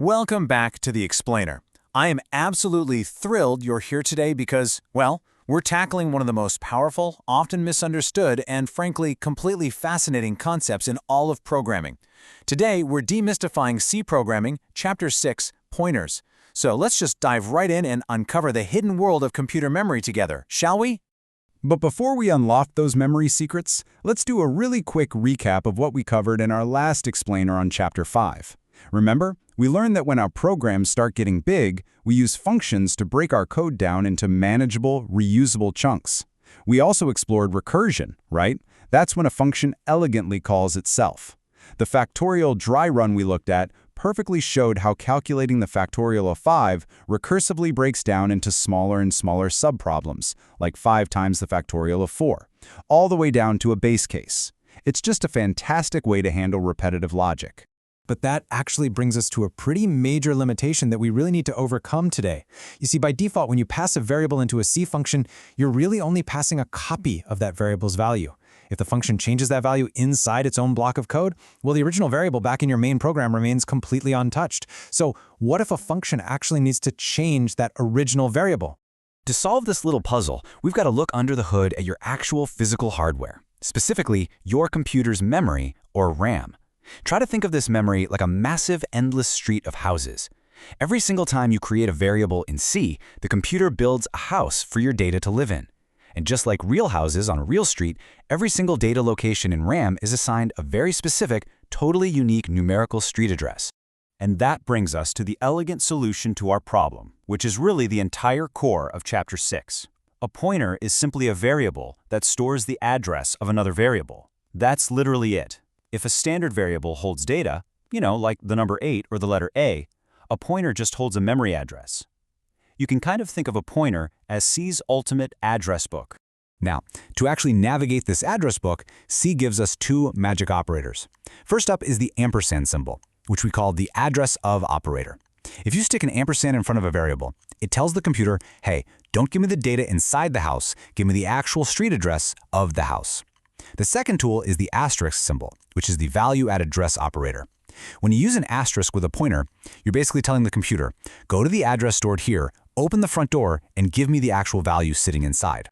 Welcome back to The Explainer. I am absolutely thrilled you're here today because, well, we're tackling one of the most powerful, often misunderstood, and frankly, completely fascinating concepts in all of programming. Today, we're demystifying C programming, Chapter 6, Pointers. So let's just dive right in and uncover the hidden world of computer memory together, shall we? But before we unlock those memory secrets, let's do a really quick recap of what we covered in our last explainer on Chapter 5. Remember, we learned that when our programs start getting big, we use functions to break our code down into manageable, reusable chunks. We also explored recursion, right? That's when a function elegantly calls itself. The factorial dry run we looked at perfectly showed how calculating the factorial of 5 recursively breaks down into smaller and smaller subproblems, like 5 times the factorial of 4, all the way down to a base case. It's just a fantastic way to handle repetitive logic. But that actually brings us to a pretty major limitation that we really need to overcome today. You see, by default, when you pass a variable into a C function, you're really only passing a copy of that variable's value. If the function changes that value inside its own block of code, well, the original variable back in your main program remains completely untouched. So what if a function actually needs to change that original variable? To solve this little puzzle, we've got to look under the hood at your actual physical hardware, specifically your computer's memory, or RAM. Try to think of this memory like a massive, endless street of houses. Every single time you create a variable in C, the computer builds a house for your data to live in. And just like real houses on a real street, every single data location in RAM is assigned a very specific, totally unique numerical street address. And that brings us to the elegant solution to our problem, which is really the entire core of Chapter 6. A pointer is simply a variable that stores the address of another variable. That's literally it. If a standard variable holds data, like the number 8 or the letter A pointer just holds a memory address. You can kind of think of a pointer as C's ultimate address book. Now, to actually navigate this address book, C gives us two magic operators. First up is the ampersand symbol, which we call the address of operator. If you stick an ampersand in front of a variable, it tells the computer, hey, don't give me the data inside the house, give me the actual street address of the house. The second tool is the asterisk symbol, which is the value at address operator. When you use an asterisk with a pointer, you're basically telling the computer, go to the address stored here, open the front door, and give me the actual value sitting inside.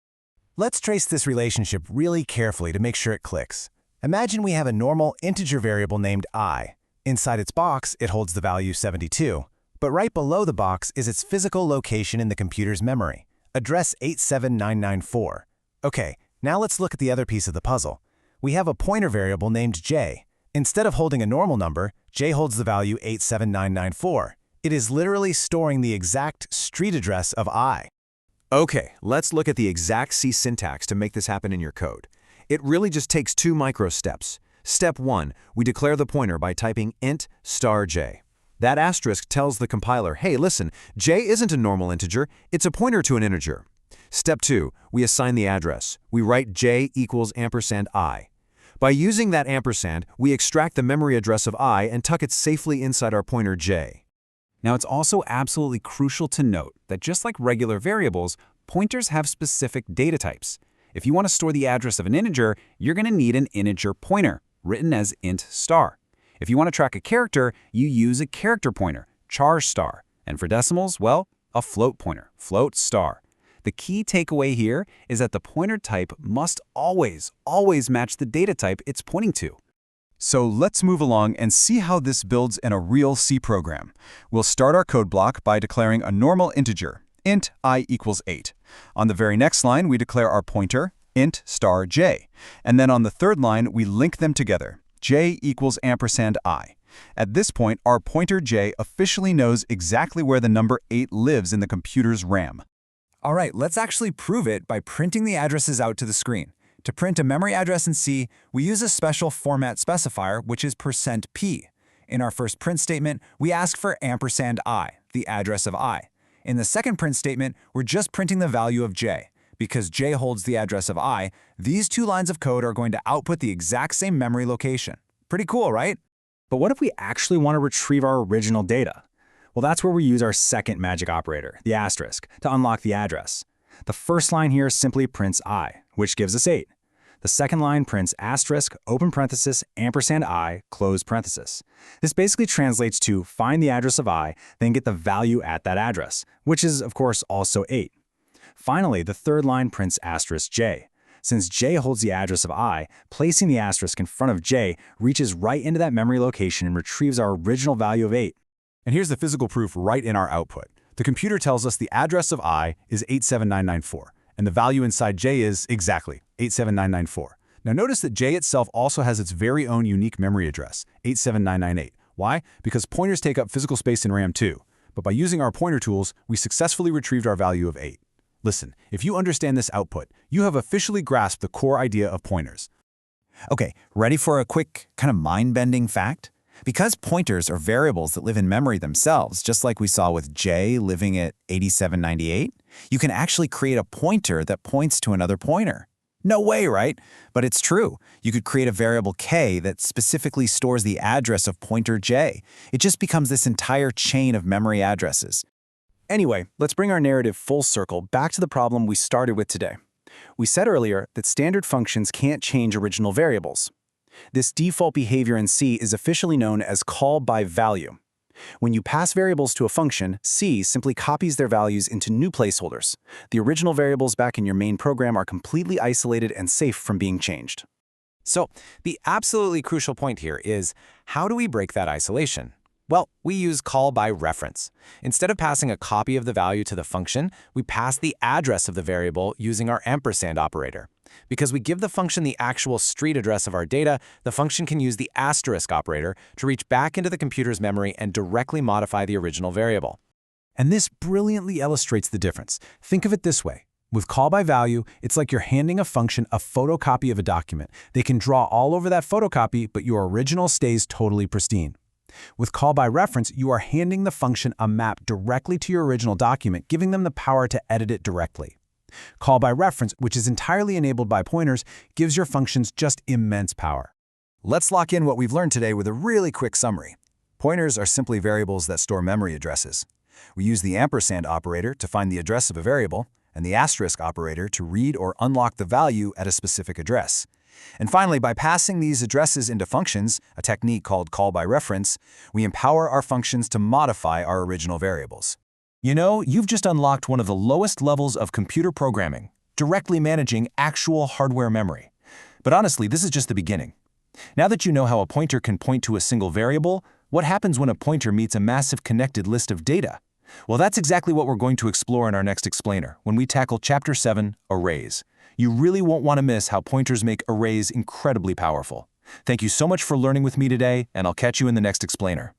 Let's trace this relationship really carefully to make sure it clicks. Imagine we have a normal integer variable named I. Inside its box, it holds the value 72. But right below the box is its physical location in the computer's memory, address 87994. Okay, now let's look at the other piece of the puzzle. We have a pointer variable named j. Instead of holding a normal number, j holds the value 87994. It is literally storing the exact street address of I. Okay, let's look at the exact C syntax to make this happen in your code. It really just takes 2 micro steps. Step 1, we declare the pointer by typing int star j. That asterisk tells the compiler, hey, listen, j isn't a normal integer, it's a pointer to an integer. Step 2, we assign the address. We write j equals ampersand I. By using that ampersand, we extract the memory address of I and tuck it safely inside our pointer j. Now, it's also absolutely crucial to note that just like regular variables, pointers have specific data types. If you want to store the address of an integer, you're going to need an integer pointer, written as int star. If you want to track a character, you use a character pointer, char star. And for decimals, well, a float pointer, float star. The key takeaway here is that the pointer type must always match the data type it's pointing to. So let's move along and see how this builds in a real C program. We'll start our code block by declaring a normal integer, int I equals 8. On the very next line, we declare our pointer, int star j. And then on the third line, we link them together, j equals ampersand I. At this point, our pointer j officially knows exactly where the number 8 lives in the computer's RAM. All right, let's actually prove it by printing the addresses out to the screen. To print a memory address in C, we use a special format specifier, which is %p. In our first print statement, we ask for ampersand I, the address of I. In the second print statement, we're just printing the value of j. Because j holds the address of I, these two lines of code are going to output the exact same memory location. Pretty cool, right? But what if we actually want to retrieve our original data? Well, that's where we use our second magic operator, the asterisk, to unlock the address. The first line here simply prints I, which gives us 8. The second line prints asterisk, open parenthesis, ampersand I, close parenthesis. This basically translates to find the address of I, then get the value at that address, which is, of course, also 8. Finally, the third line prints asterisk j. Since j holds the address of I, placing the asterisk in front of j reaches right into that memory location and retrieves our original value of 8. And here's the physical proof right in our output. The computer tells us the address of I is 87994, and the value inside j is exactly 87994. Now notice that j itself also has its very own unique memory address, 87998. Why? Because pointers take up physical space in RAM too. But by using our pointer tools, we successfully retrieved our value of 8. Listen, if you understand this output, you have officially grasped the core idea of pointers. Okay, ready for a quick, kind of mind-bending fact? Because pointers are variables that live in memory themselves, just like we saw with j living at 8798, you can actually create a pointer that points to another pointer. No way, right? But it's true. You could create a variable k that specifically stores the address of pointer j. It just becomes this entire chain of memory addresses. Anyway, let's bring our narrative full circle back to the problem we started with today. We said earlier that standard functions can't change original variables. This default behavior in C is officially known as call by value. When you pass variables to a function, C simply copies their values into new placeholders. The original variables back in your main program are completely isolated and safe from being changed. So, the absolutely crucial point here is, how do we break that isolation? Well, we use call by reference. Instead of passing a copy of the value to the function, we pass the address of the variable using our ampersand operator. Because we give the function the actual street address of our data, the function can use the asterisk operator to reach back into the computer's memory and directly modify the original variable. And this brilliantly illustrates the difference. Think of it this way. With call by value, it's like you're handing a function a photocopy of a document. They can draw all over that photocopy, but your original stays totally pristine. With call by reference, you are handing the function a map directly to your original document, giving them the power to edit it directly. Call by reference, which is entirely enabled by pointers, gives your functions just immense power. Let's lock in what we've learned today with a really quick summary. Pointers are simply variables that store memory addresses. We use the ampersand operator to find the address of a variable, and the asterisk operator to read or unlock the value at a specific address. And finally, by passing these addresses into functions, a technique called call by reference, we empower our functions to modify our original variables. You know, you've just unlocked one of the lowest levels of computer programming, directly managing actual hardware memory. But honestly, this is just the beginning. Now that you know how a pointer can point to a single variable, what happens when a pointer meets a massive connected list of data? Well, that's exactly what we're going to explore in our next explainer when we tackle Chapter 7, Arrays. You really won't want to miss how pointers make arrays incredibly powerful. Thank you so much for learning with me today, and I'll catch you in the next explainer.